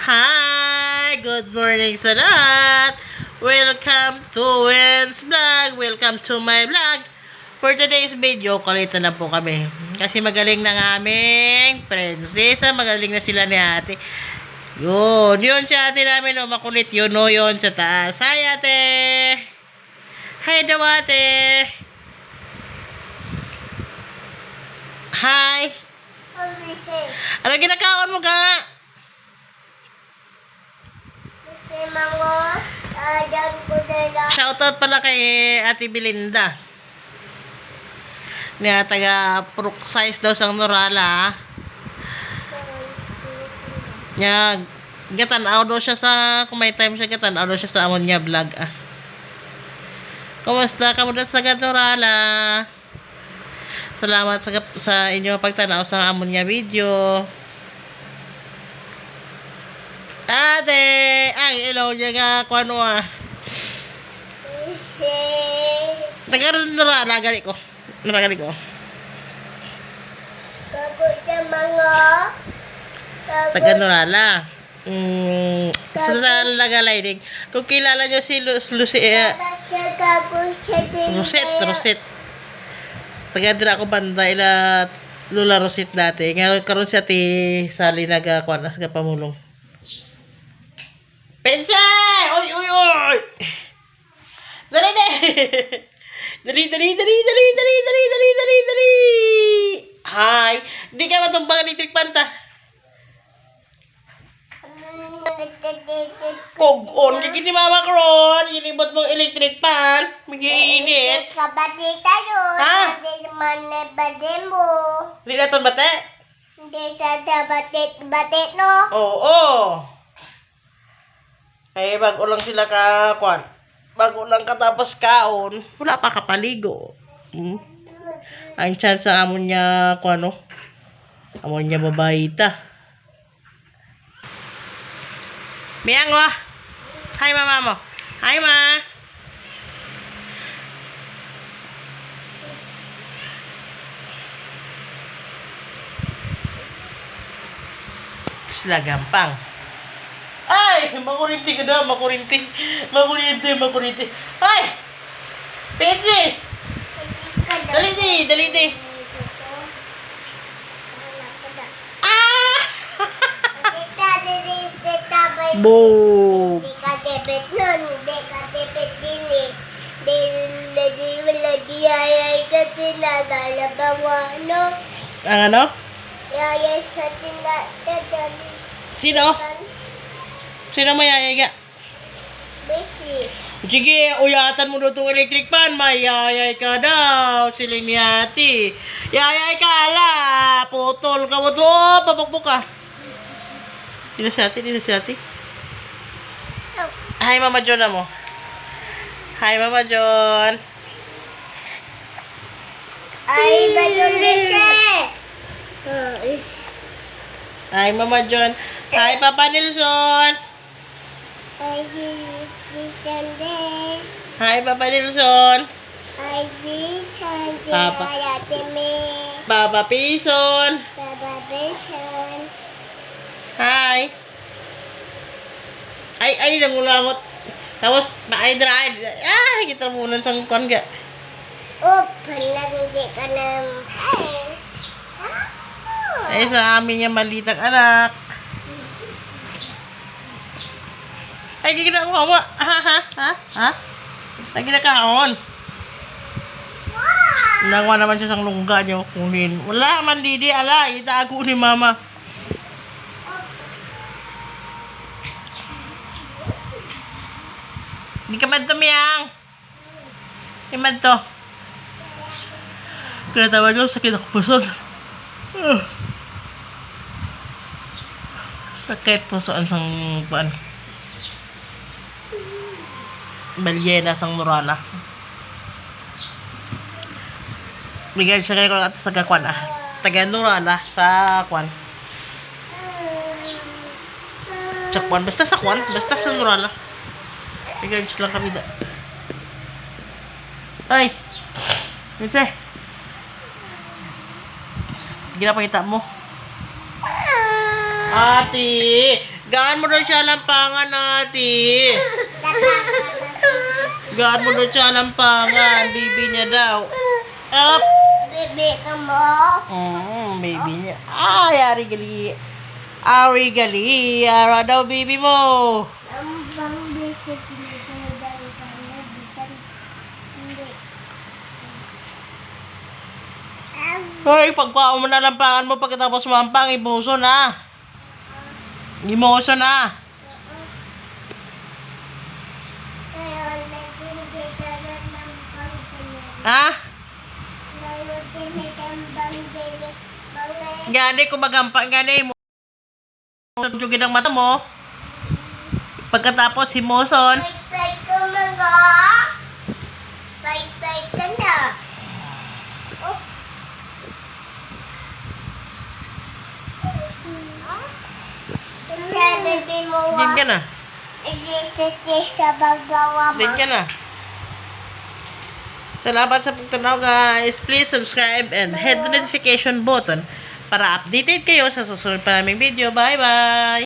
Hi! Good morning sa lahat! Welcome to Wen's Vlog! Welcome to my vlog! For today's video, kulitan na po kami. Kasi magaling na ng aming prinsesa. Magaling na sila ni ate. Yun si ate namin, o makulit yun, o yun sa taas. Hi ate! Hi daw ate! Hi! Ano ginakaon mo ka? Shoutout pala kay Ate Belinda. Niya taga Procsize daw sang Norala. Niya gatan-aw daw siya sa kung may time siya gatan-aw daw siya sa amon niya vlog ah. Kumusta ka mo sa Norala? Salamat sa inyo pagtanaw sa amon niya video. Ate, ay ilaw niya nga kung ano ah. Nagkaroon naragali ko. Bago sa mga taga-Norala. Sa Lagalay. Kung kilala nyo si Rosette. Taga-dira ako banda ila Lula Rosette dati. Ngayon karon siya ti Sali nagakuan as ka pamulong. Pensa! Oy! Dali! Dali! Hi! Di ka matumbang electric panta. Kog-on! Gini mama kron! Ginibot mong electric pan. Mag-iinit. Kabati tayo. Ha? Hindi man bade mo. Hindi na ito bate? Hindi sa bate no? Oo. Ay, bago lang sila kakuan. Bago lang katapos kaon, wala pa kapaligo. Ang chance sa amon niya, kuano? Amon niya babayita. Miyang wa. Hi mama mo. Hi ma. Sila gampang. Ay! Makurinti ka na, makurinti. Ay! Pensi! Dali di. Ah! Boom! Hindi ka debit nun. Hindi ka debit din eh. Di ayay ka tinagalabawa no? Ang ano? Ayay sa tinagalabawa. Sino? Sino mayayaya? Busy. Sige, uyatan mo na itong electric fan. Mayayay ka daw. Siling ni ate. Yayay ka, ala. Putol ka mo to. Papakbo ka. Dito si ate. Hi, Mama John na mo. Hi, Mama John. Ay, balon Hi, Mama John. Hi, Papa Nelson. Ay, Sunday. Hi, Papa Nelson. Ay, Sunday. Papa. Ayate me. Papa Pison. Baba Bison. Hi. Ay, nangulangot. Tapos, ma-drive. Ah, kita muna sa kon ga. Palandi ka ng Ay, sa amin yung malitang anak. Ay, gigina ko hawa. Ha? Ay, ginakaon. Nangwa naman siya sang lungga niya kunin. Wala man didi, ala. Itago ni mama. Di ka man to, Miyang. Di man to. Kaya tawa niyo, sakit ako puson. Sakit puson sang paan. Balyena sang Norala. Bigyan siya kayo at sa kakwan ah. Taga Norala sa kwan. Sa kwan. Basta sa kwan. Basta sa Norala. Bigyan siya lang kami da. Ay! Minse! Ginapakita mo. Ate! Gaan mo daw siya lampangan natin. Gaan mo daw siya lampangan. Baby niya daw. Up. Bebe ka mo. Baby niya. Ay, Ari gali. Ara daw baby mo. Ang bang bisit nito dahil bitan. Hindi. Hoy, pagpao mo na lampangan mo pagkatapos mampang, imuso na. Imuso na. Ngayon, hindi ka na ng pangkanya. Ha? Ngayon, hindi ka bang bili. Gani, kung magampa, gani mo. Jugin ang mata mo. Pagkatapos, himuson. Like ko mga. Like ka na. Oh. Sabi mo Din ka na. i-siti sa bagawa mo. Din ka na. Salamat sa pagtanaw guys. Please subscribe and hit the notification button para updated kayo sa susunod pa naming video. Bye bye!